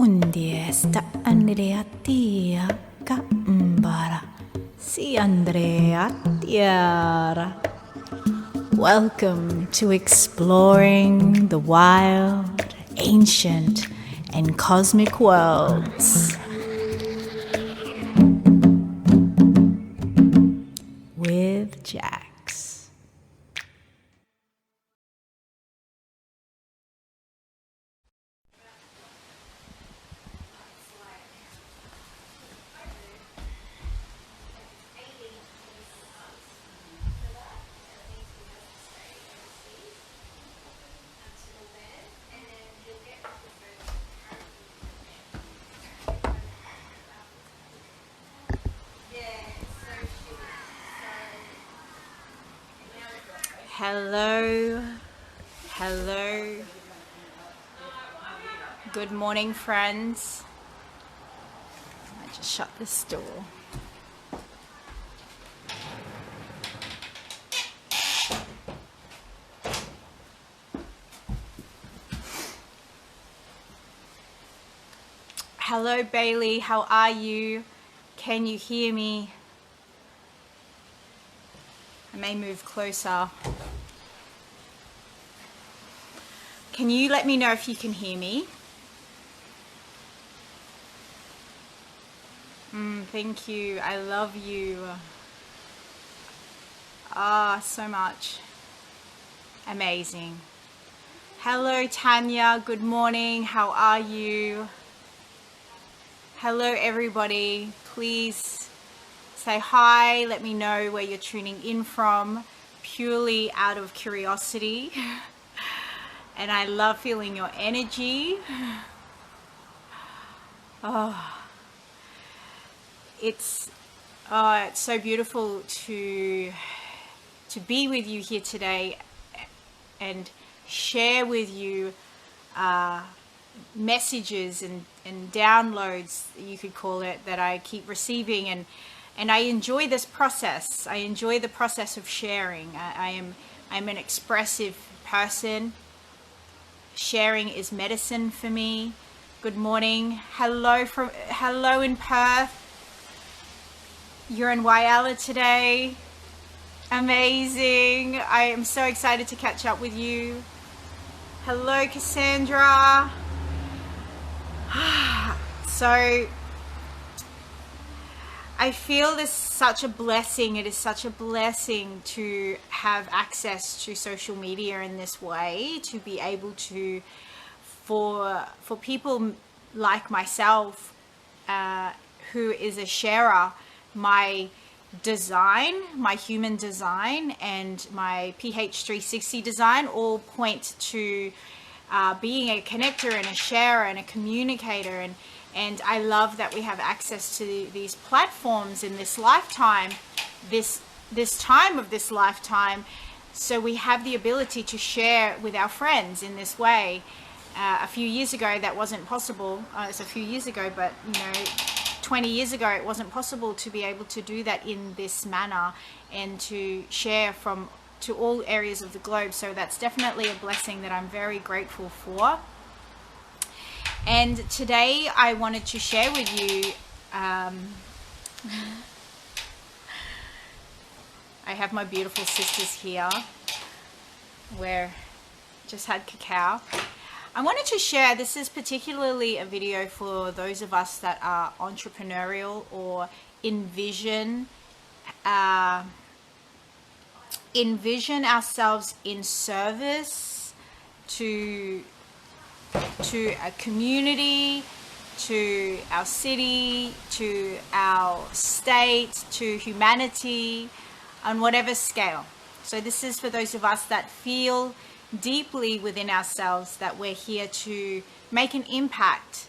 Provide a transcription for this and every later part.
Un día esta Andrea tia Kambara si Andrea tiara. Welcome to exploring the wild, ancient, and cosmic worlds with Jax. Hello. Good morning, friends. I just shut this door. Hello, Bailey. How are you? Can you hear me? I may move closer. Can you let me know if you can hear me? Thank you. I love you. So much. Amazing. Hello, Tanya. Good morning. How are you? Hello, everybody. Please say hi. Let me know where you're tuning in from, purely out of curiosity. And I love feeling your energy. It's so beautiful to be with you here today and share with you messages and downloads, you could call it, that I keep receiving, and I enjoy this process. I enjoy the process of sharing. I'm an expressive person. Sharing is medicine for me. Good morning. Hello in Perth. You're in Whyalla today. Amazing. I am so excited to catch up with you. Hello, Cassandra. So I feel this such a blessing. It is such a blessing to have access to social media in this way, to be able to, for people like myself, who is a sharer, my design, my human design, and my PH360 design all point to being a connector and a sharer and a communicator, and I love that we have access to these platforms in this lifetime, this time of this lifetime, so we have the ability to share with our friends in this way. A few years ago that wasn't possible. It's a few years ago, but 20 years ago it wasn't possible to be able to do that in this manner and to share to all areas of the globe. So that's definitely a blessing that I'm very grateful for. And today I wanted to share with you, I have my beautiful sisters here. We're just had cacao. I wanted to share, this is particularly a video for those of us that are entrepreneurial or envision ourselves in service to a community, to our city, to our state, to humanity, on whatever scale. So this is for those of us that feel deeply within ourselves that we're here to make an impact.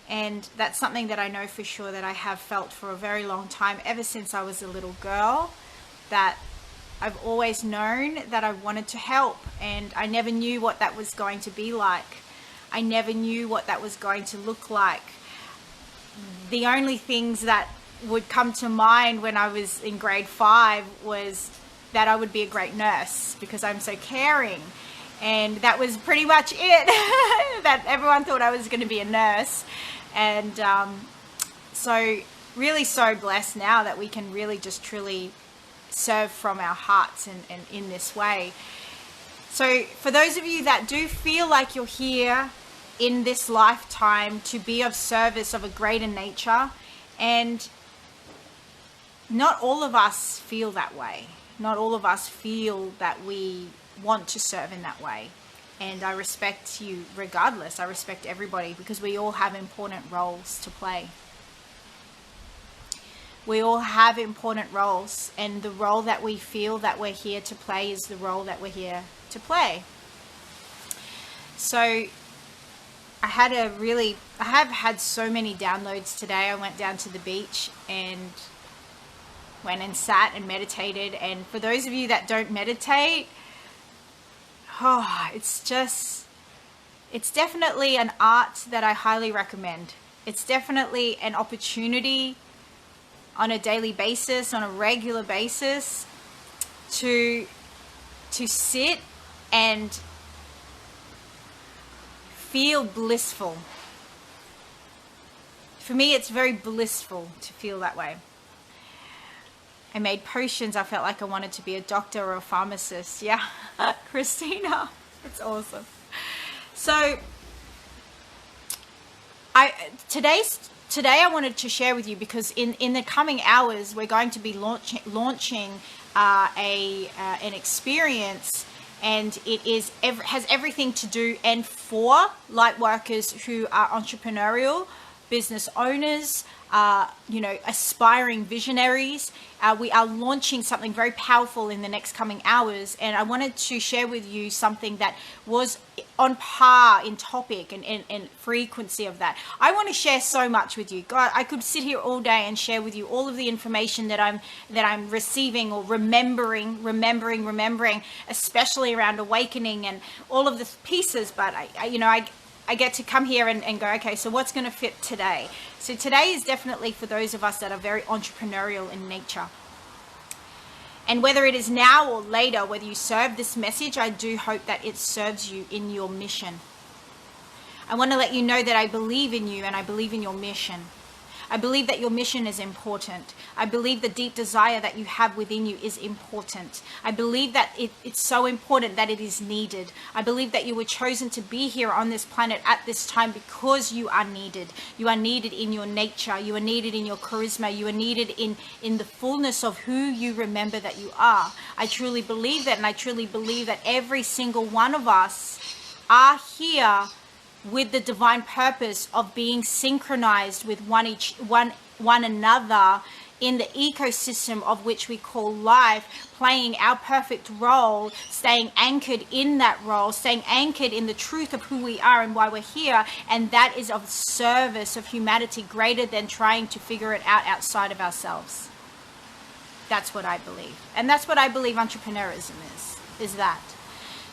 And that's something that I know for sure that I have felt for a very long time, ever since I was a little girl, that I've always known that I wanted to help, and I never knew what that was going to be like. I never knew what that was going to look like. The only things that would come to mind when I was in grade 5 was that I would be a great nurse because I'm so caring. And that was pretty much it. That everyone thought I was going to be a nurse. And so really so blessed now that we can really just truly serve from our hearts and in this way. So for those of you that do feel like you're here in this lifetime to be of service of a greater nature, and not all of us feel that way. Not all of us feel that we want to serve in that way. And I respect you regardless. I respect everybody, because we all have important roles to play. We all have important roles, and the role that we feel that we're here to play is the role that we're here to play. So I have had so many downloads today. I went down to the beach and went and sat and meditated. And for those of you that don't meditate, it's definitely an art that I highly recommend. It's definitely an opportunity on a daily basis, on a regular basis, to sit and feel blissful. For me, it's very blissful to feel that way. I made potions. I felt like I wanted to be a doctor or a pharmacist. Yeah, Christina, it's awesome. So Today I wanted to share with you, because in the coming hours we're going to be launching an experience, and it has everything to do and for light workers who are entrepreneurial, business owners, aspiring visionaries. We are launching something very powerful in the next coming hours, and I wanted to share with you something that was on par in topic and frequency of that. I want to share so much with you. God, I could sit here all day and share with you all of the information that I'm receiving or remembering, especially around awakening and all of the pieces. But I get to come here and go, okay, so what's going to fit today? So today is definitely for those of us that are very entrepreneurial in nature. And whether it is now or later, whether you serve this message, I do hope that it serves you in your mission. I want to let you know that I believe in you and I believe in your mission. I believe that your mission is important. I believe the deep desire that you have within you is important. I believe that it's so important that it is needed. I believe that you were chosen to be here on this planet at this time because you are needed. You are needed in your nature. You are needed in your charisma. You are needed in the fullness of who you remember that you are. I truly believe that, and I truly believe that every single one of us are here with the divine purpose of being synchronized with one another in the ecosystem of which we call life, playing our perfect role, staying anchored in that role, staying anchored in the truth of who we are and why we're here. And that is of service of humanity greater than trying to figure it out outside of ourselves. That's what I believe. And that's what I believe entrepreneurism is that.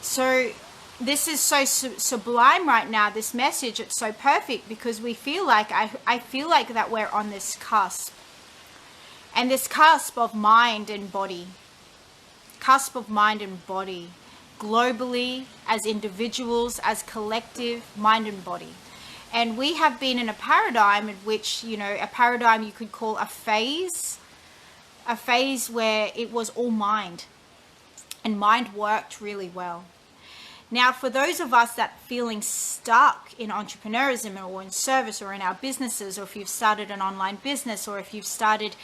So this is so sublime right now, this message. It's so perfect because we feel like, I feel like that we're on this cusp. And this cusp of mind and body. Globally, as individuals, as collective, mind and body. And we have been in a paradigm in which, a paradigm you could call a phase where it was all mind. And mind worked really well. Now, for those of us that feeling stuck in entrepreneurism or in service or in our businesses, or if you've started an online business, or if you've started,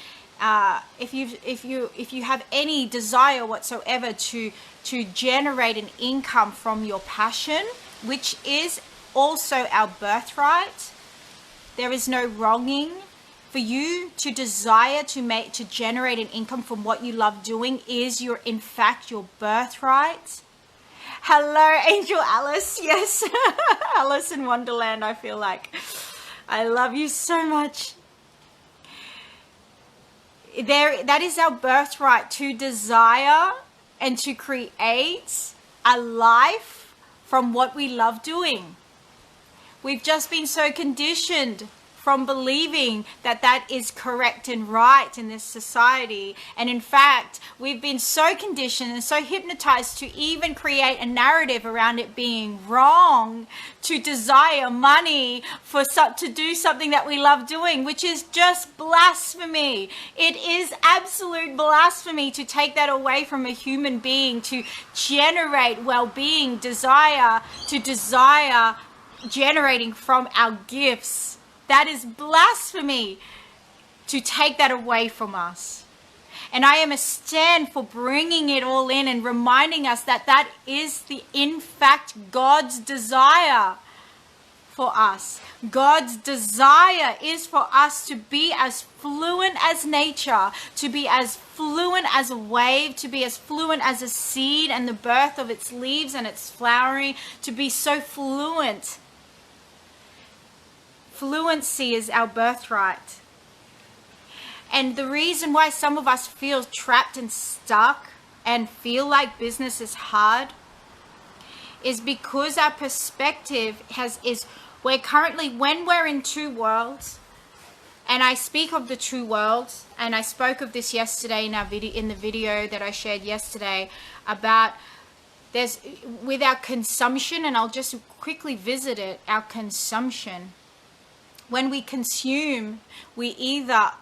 if you have any desire whatsoever to generate an income from your passion, which is also our birthright, there is no wronging. For you to desire to generate an income from what you love doing is in fact your birthright. Hello, Angel Alice. Yes, Alice in Wonderland, I feel like. I love you so much. That is our birthright, to desire and to create a life from what we love doing. We've just been so conditioned from believing that that is correct and right in this society. And in fact, we've been so conditioned and so hypnotized to even create a narrative around it being wrong to desire money to do something that we love doing, which is just blasphemy. It is absolute blasphemy to take that away from a human being, to generate well-being, desire generating from our gifts. That is blasphemy to take that away from us. And I am a stand for bringing it all in and reminding us that that is in fact God's desire for us. God's desire is for us to be as fluent as nature, to be as fluent as a wave, to be as fluent as a seed and the birth of its leaves and its flowering, to be so fluent. Fluency is our birthright. And the reason why some of us feel trapped and stuck and feel like business is hard is because our perspective we're currently, when we're in two worlds, and I speak of the two worlds, and I spoke of this yesterday in the video that I shared yesterday about with our consumption, and I'll just quickly visit it, our consumption. When we consume, we either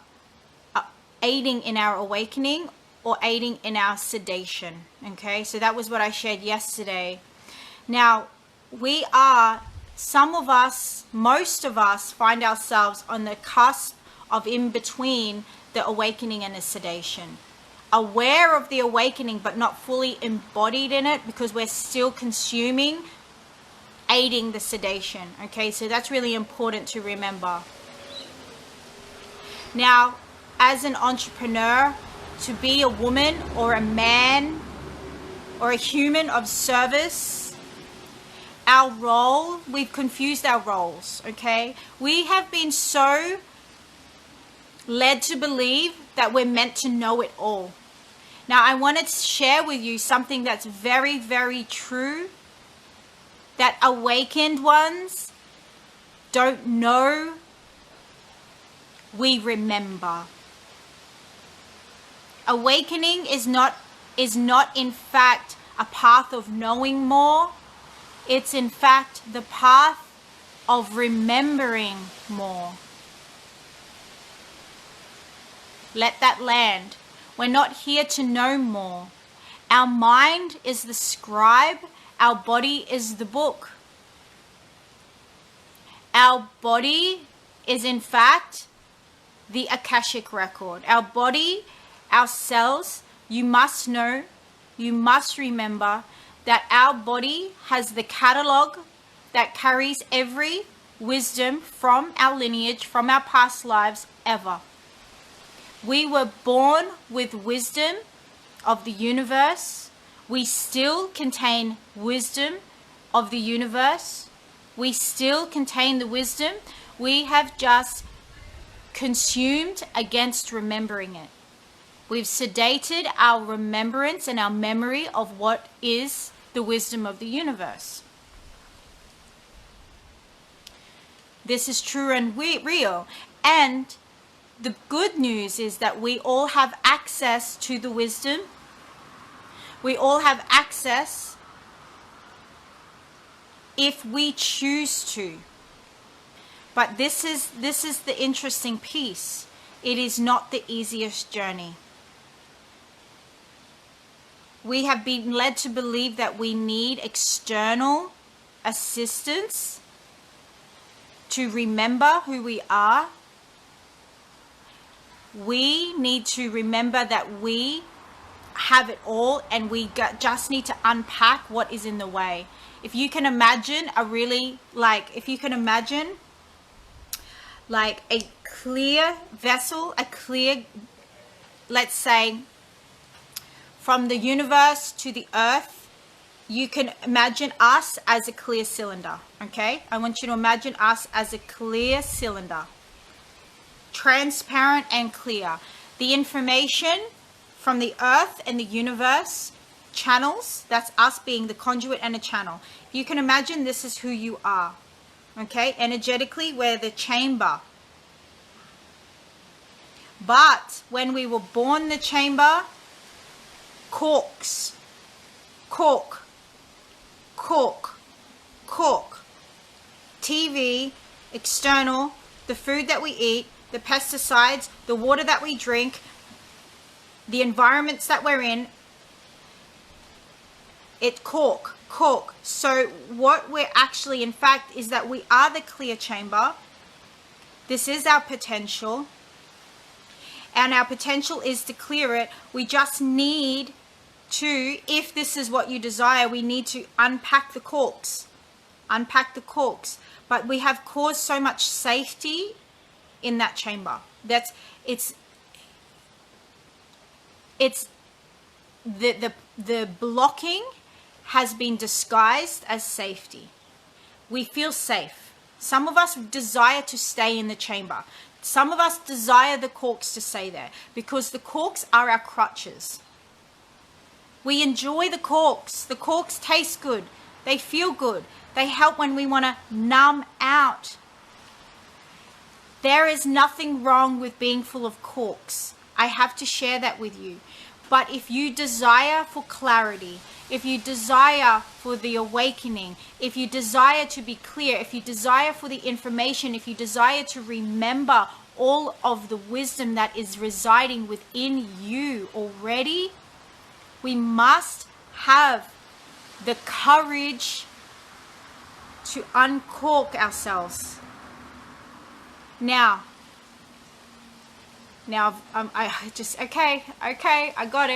are aiding in our awakening or aiding in our sedation. Okay, so that was what I shared yesterday. Now, some of us, most of us find ourselves on the cusp of in between the awakening and the sedation. Aware of the awakening, but not fully embodied in it because we're still consuming, aiding the sedation. Okay, so that's really important to remember. Now, as an entrepreneur, to be a woman or a man or a human of service, our role, we've confused our roles. Okay, we have been so led to believe that we're meant to know it all. Now, I want to share with you something that's very, very true, that awakened ones don't know, we remember. Awakening is not in fact a path of knowing more. It's in fact the path of remembering more. Let that land. We're not here to know more. Our mind is the scribe. Our body is the book. Our body is in fact the Akashic record. Our body, our cells, you must know, you must remember that our body has the catalog that carries every wisdom from our lineage, from our past lives ever. We were born with wisdom of the universe. We still contain wisdom of the universe. We still contain the wisdom. We have just consumed against remembering it. We've sedated our remembrance and our memory of what is the wisdom of the universe. This is true and real. And the good news is that we all have access to the wisdom. We all have access if we choose to. But this is the interesting piece. It is not the easiest journey. We have been led to believe that we need external assistance to remember who we are. We need to remember that we have it all, and we just need to unpack what is in the way. If you can imagine like a clear vessel, let's say from the universe to the earth, you can imagine us as a clear cylinder. Okay, I want you to imagine us as a clear cylinder, transparent and clear. The information from the earth and the universe channels, that's us being the conduit and a channel. You can imagine this is who you are. Okay, energetically, we're the chamber But when we were born, the chamber, corks, cork, cork, cork. TV, external, the food that we eat, the pesticides, the water that we drink, the environments that we're in, it cork, cork. So what we're actually, in fact, is that we are the clear chamber. This is our potential. And our potential is to clear it. We just need to, if this is what you desire, we need to unpack the corks. Unpack the corks. But we have caused so much safety in that chamber. It's the blocking has been disguised as safety. We feel safe. Some of us desire to stay in the chamber. Some of us desire the corks to stay there because the corks are our crutches. We enjoy the corks. The corks taste good. They feel good. They help when we want to numb out. There is nothing wrong with being full of corks. I have to share that with you. But if you desire for clarity, if you desire for the awakening, if you desire to be clear, if you desire for the information, if you desire to remember all of the wisdom that is residing within you already, we must have the courage to uncork ourselves. Now, okay, I got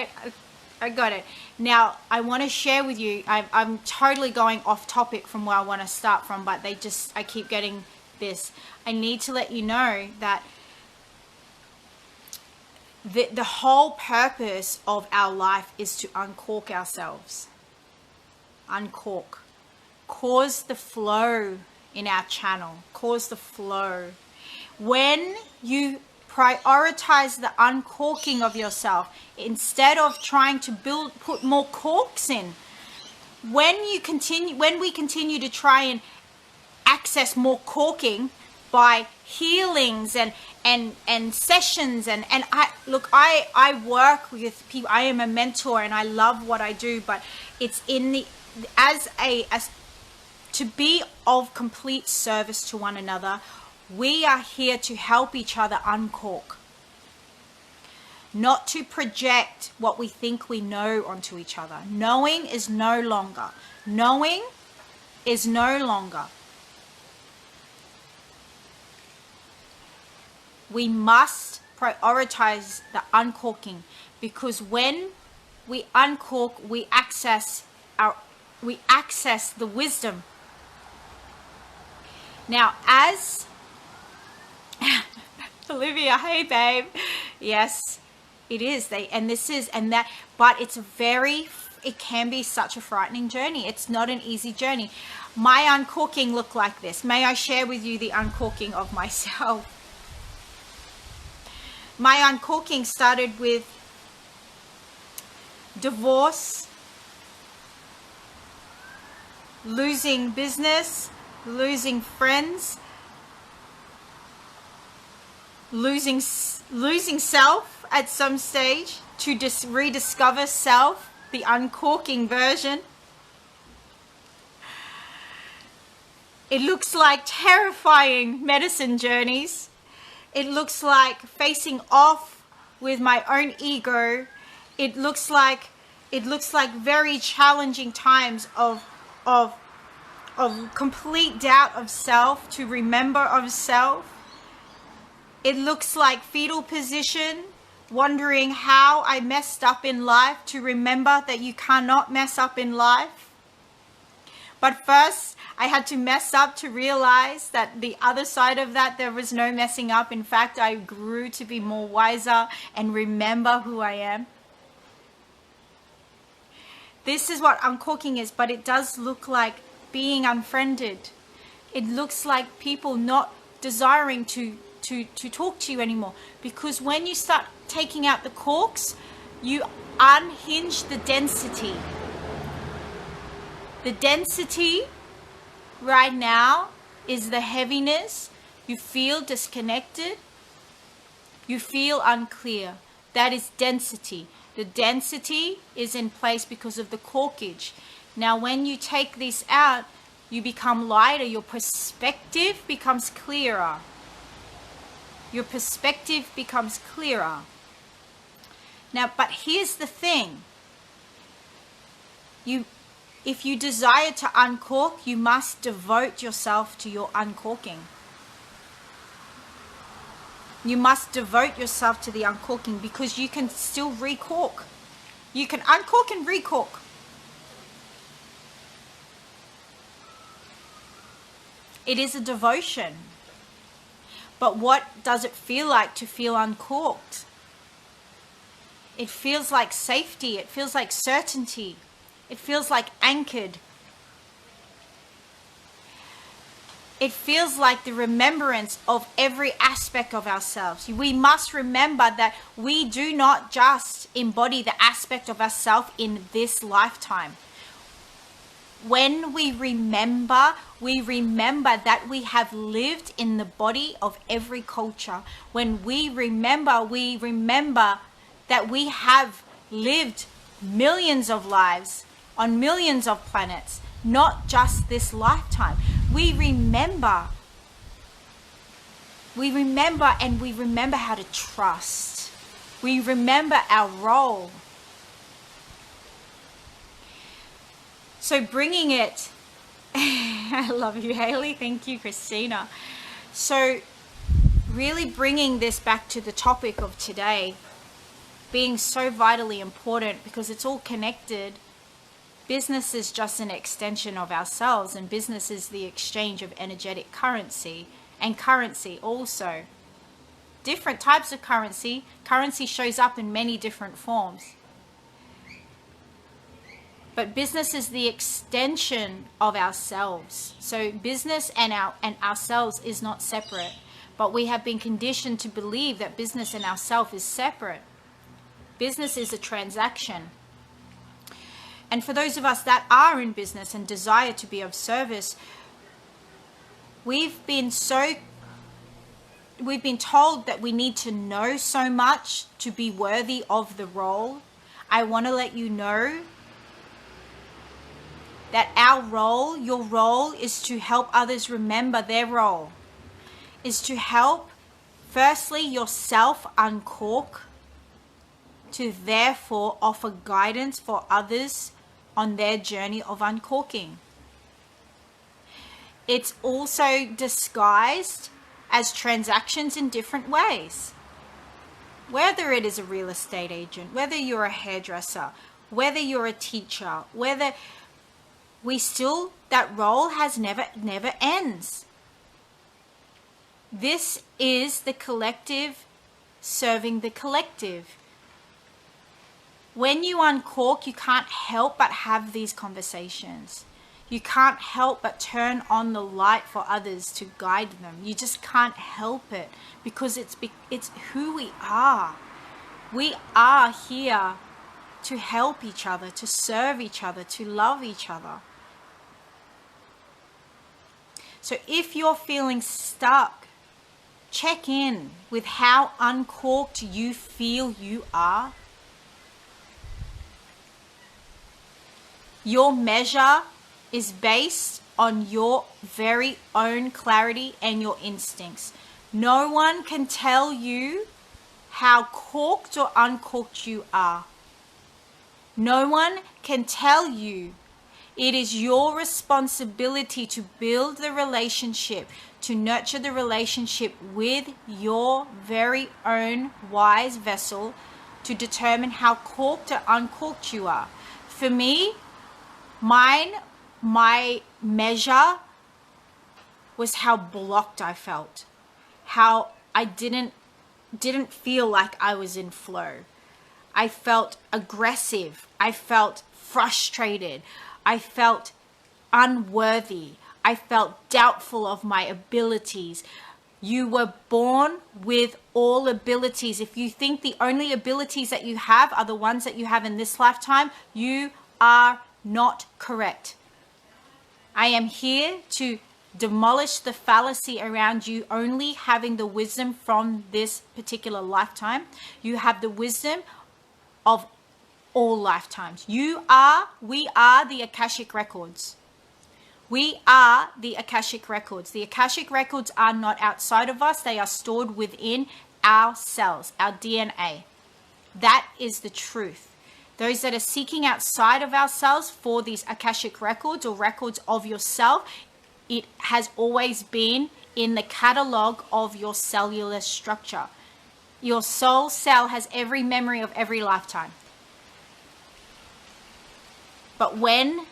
it. Now, I want to share with you, I'm totally going off topic from where I want to start from, but I keep getting this. I need to let you know that the whole purpose of our life is to uncork ourselves. Uncork. Cause the flow in our channel. Cause the flow. When you prioritize the uncorking of yourself instead of trying to put more corks in, when we continue to try and access more corking by healings and sessions and I work with people. I am a mentor and I love what I do, but it's to be of complete service to one another. We are here to help each other uncork, not to project what we think we know onto each other. Knowing is no longer. We must prioritize the uncorking, because when we uncork, we access the wisdom. Now, as Olivia, hey babe, yes, it is. But it can be such a frightening journey. It's not an easy journey. My uncorking looked like this. May I share with you the uncorking of myself? My uncorking started with divorce, losing business, losing friends, losing self at some stage to rediscover self, the uncorking version. It looks like terrifying medicine journeys. It looks like facing off with my own ego. It looks like very challenging times of complete doubt of self, to remember of self. It looks like fetal position, wondering how I messed up in life, to remember that you cannot mess up in life. But first, I had to mess up to realize that the other side of that, there was no messing up. In fact, I grew to be more wiser and remember who I am. This is what uncorking is, but it does look like being unfriended. It looks like people not desiring to talk to you anymore, because when you start taking out the corks, you unhinge the density. The density right now is the heaviness. You feel disconnected. You feel unclear. That is density. The density is in place because of the corkage. Now, when you take this out, you become lighter. Your perspective becomes clearer. Your perspective becomes clearer. Now, but here's the thing. If you desire to uncork, you must devote yourself to your uncorking. You must devote yourself to the uncorking, because you can still recork. You can uncork and recork. It is a devotion. But what does it feel like to feel uncorked? It feels like safety. It feels like certainty. It feels like anchored. It feels like the remembrance of every aspect of ourselves. We must remember that we do not just embody the aspect of ourselves in this lifetime. When we remember that we have lived in the body of every culture. When we remember that we have lived millions of lives on millions of planets, not just this lifetime. We remember and we remember how to trust. We remember our role. So bringing it, I love you, Haley. Thank you, Christina. So really bringing this back to the topic of today, being so vitally important because it's all connected. Business is just an extension of ourselves, and business is the exchange of energetic currency, and currency also. Different types of currency. Currency shows up in many different forms. But business is the extension of ourselves. So business and ourselves is not separate. But we have been conditioned to believe that business and ourselves is separate. Business is a transaction. And for those of us that are in business and desire to be of service, we've been told that we need to know so much to be worthy of the role. I want to let you know that our role, your role, is to help others remember their role. Is to help, firstly, yourself uncork, to therefore offer guidance for others on their journey of uncorking. It's also disguised as transactions in different ways. Whether it is a real estate agent, whether you're a hairdresser, whether you're a teacher, whether that role has never ends. This is the collective serving the collective. When you uncork, you can't help but have these conversations. You can't help but turn on the light for others to guide them. You just can't help it, because it's who we are. We are here to help each other, to serve each other, to love each other. So if you're feeling stuck, check in with how uncorked you feel you are. Your measure is based on your very own clarity and your instincts. No one can tell you how corked or uncorked you are. No one can tell you. It is your responsibility to build the relationship, to nurture the relationship with your very own wise vessel, to determine how corked or uncorked you are. For me, my measure was how blocked I felt, how I didn't feel like I was in flow. I felt aggressive. I felt frustrated. I felt unworthy. I felt doubtful of my abilities. You were born with all abilities. If you think the only abilities that you have are the ones that you have in this lifetime, you are not correct. I am here to demolish the fallacy around you only having the wisdom from this particular lifetime. You have the wisdom of all lifetimes. We are the Akashic records. We are the Akashic records. The Akashic records are not outside of us. They are stored within our cells, our DNA. That is the truth. Those that are seeking outside of ourselves for these Akashic records or records of yourself, it has always been in the catalog of your cellular structure. Your soul cell has every memory of every lifetime. But when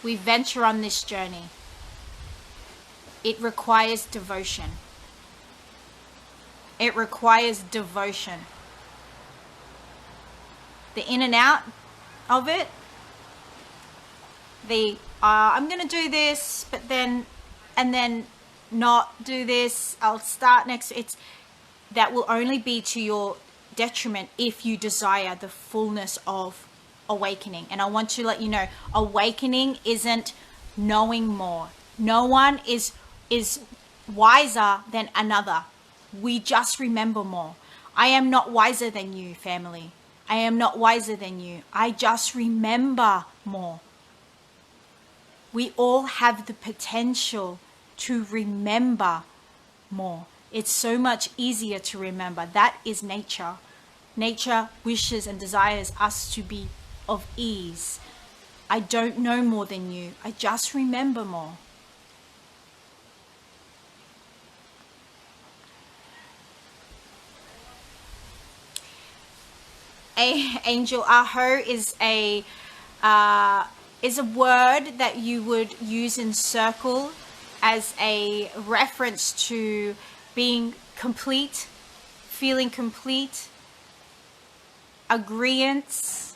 we venture on this journey, it requires devotion. It requires devotion. The in and out of it, I'm going to do this, but then, and then not do this, I'll start next. That will only be to your detriment if you desire the fullness of awakening. And I want to let you know, awakening isn't knowing more. No one is wiser than another. We just remember more. I am not wiser than you, family. I am not wiser than you. I just remember more. We all have the potential to remember more. It's so much easier to remember. That is nature. Nature wishes and desires us to be of ease. I don't know more than you. I just remember more. Angel Aho is a word that you would use in circle as a reference to being complete, feeling complete, agreeance.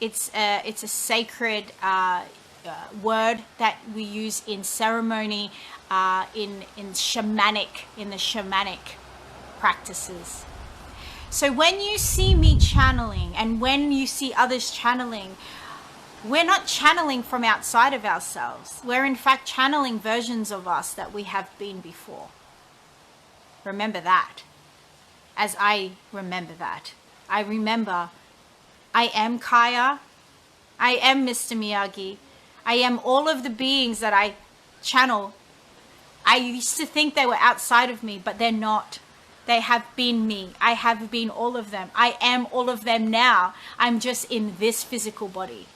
It's a sacred word that we use in ceremony, in the shamanic practices. So when you see me channeling and when you see others channeling, we're not channeling from outside of ourselves. We're in fact channeling versions of us that we have been before. Remember that. As I remember that. I remember I am Kaya. I am Mr. Miyagi. I am all of the beings that I channel. I used to think they were outside of me, but they're not. They have been me. I have been all of them. I am all of them now. I'm just in this physical body.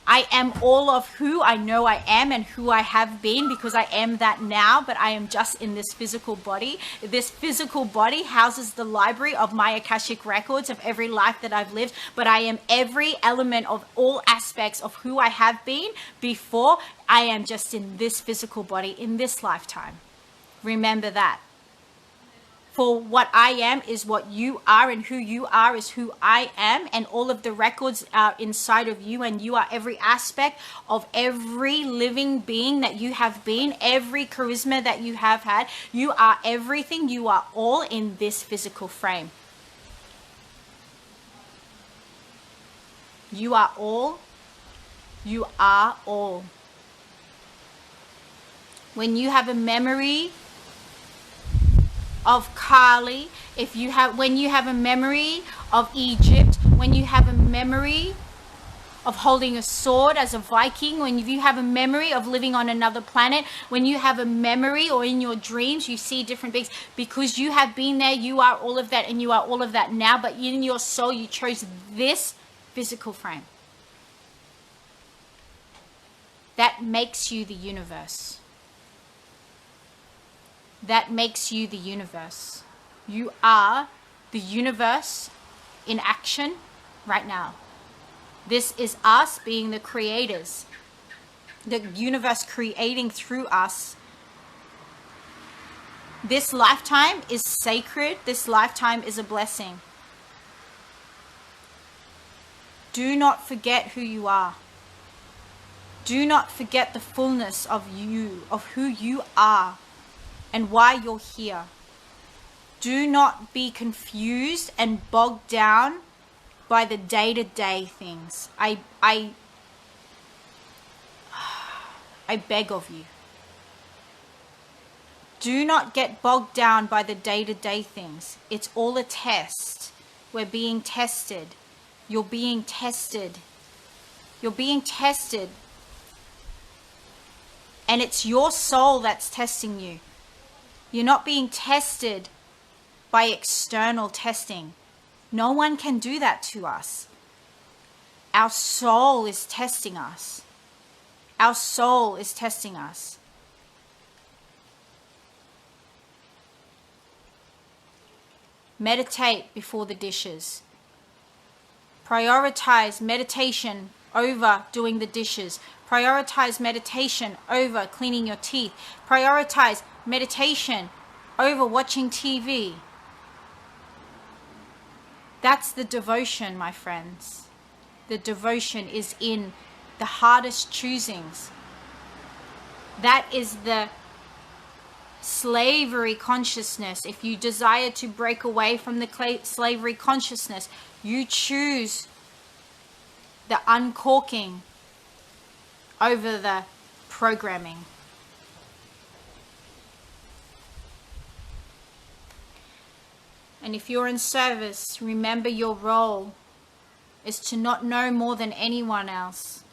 I am all of who I know I am and who I have been, because I am that now, but I am just in this physical body. This physical body houses the library of my Akashic records of every life that I've lived, but I am every element of all aspects of who I have been before. I am just in this physical body in this lifetime. Remember that. For what I am is what you are, and who you are is who I am, and all of the records are inside of you, and you are every aspect of every living being that you have been, every charisma that you have had. You are everything. You are all in this physical frame. You are all. You are all. When you have a memory of Kali, when you have a memory of Egypt, when you have a memory of holding a sword as a Viking, when you have a memory of living on another planet, when you have a memory or in your dreams you see different beings, because you have been there, you are all of that, and you are all of that now, but in your soul you chose this physical frame. That makes you the universe. That makes you the universe. You are the universe in action right now. This is us being the creators. The universe creating through us. This lifetime is sacred. This lifetime is a blessing. Do not forget who you are. Do not forget the fullness of you, of who you are, and why you're here. Do not be confused and bogged down by the day-to-day things. I beg of you. Do not get bogged down by the day-to-day things. It's all a test. We're being tested. You're being tested. You're being tested. And it's your soul that's testing you. You're not being tested by external testing. No one can do that to us. Our soul is testing us. Our soul is testing us. Meditate before the dishes. Prioritize meditation over doing the dishes. Prioritize meditation over cleaning your teeth. Prioritize meditation over watching TV. That's the devotion, my friends. The devotion is in the hardest choosings. That is the slavery consciousness. If you desire to break away from the slavery consciousness, you choose the uncorking over the programming. And if you're in service, remember your role is to not know more than anyone else,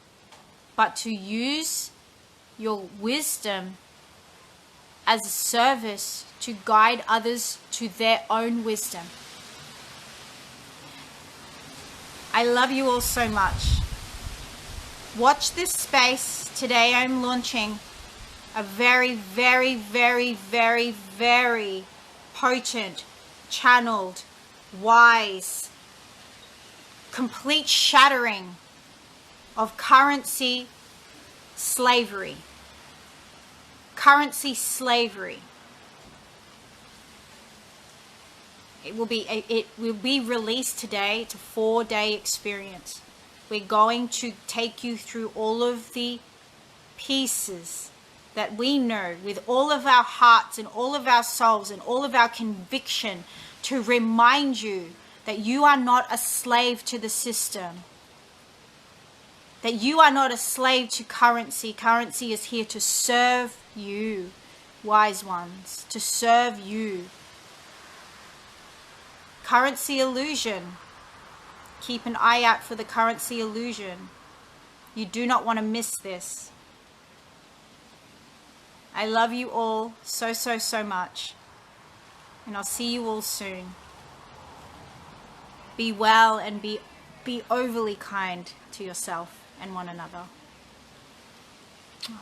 but to use your wisdom as a service to guide others to their own wisdom. I love you all so much. Watch this space. Today I'm launching a very, very, very, very, very potent, channeled, wise, complete shattering of currency slavery. Currency slavery. It will be released today. It's a 4-day experience. We're going to take you through all of the pieces that we know with all of our hearts and all of our souls and all of our conviction to remind you that you are not a slave to the system. That you are not a slave to currency. Currency is here to serve you, wise ones, to serve you. Currency illusion. Keep an eye out for the currency illusion. You do not want to miss this. I love you all so, so, so much. And I'll see you all soon. Be well and be overly kind to yourself and one another. Oh.